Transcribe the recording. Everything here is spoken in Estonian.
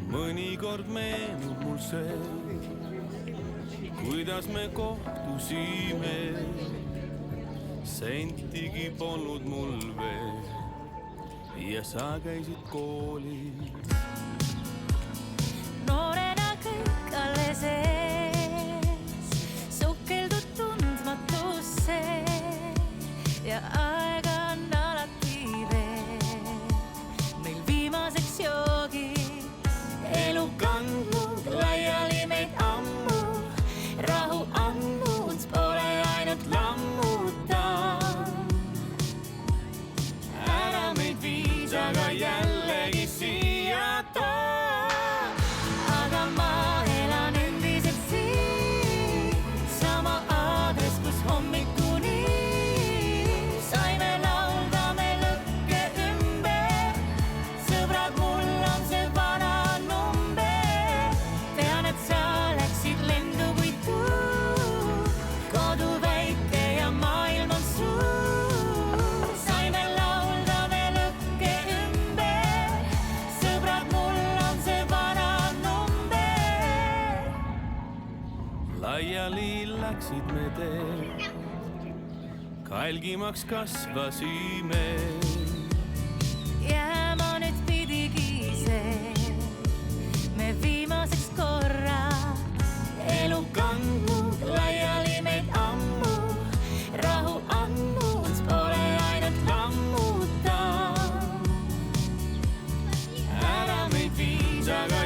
mõnikord meenub mul see, kuidas me kohtusime, sentigi polnud mul veel ja sa käisid koolis. Noorena kõik alles ees, sukeldud tundmatusse ja aega on alati veel meil viimaseks joogiks. Elu kandnud laiali meid ammu, rahu andnud pole ainult lammuta. Ära meid viis, aga jällegi siia too. Aga ma elan endiselt siin, sama aadress, kus hommikuni saime laulda me lõkke ümber. Sõbrad, mul on see vana number, tean, et sa läksid lendu kui tuul. Kodu väike ja maailm on suur, saime laulda me lõkke ümber. Sõbrad, mul on see vana number. Laiali läksid me teed, kalgimaks kasvasime. Jääma nüüd pidigi see, me viimaseks korraks. Elu kandnud laiali meid ammu, rahu andnud pole ainult lammuta. Ära meid viis, aga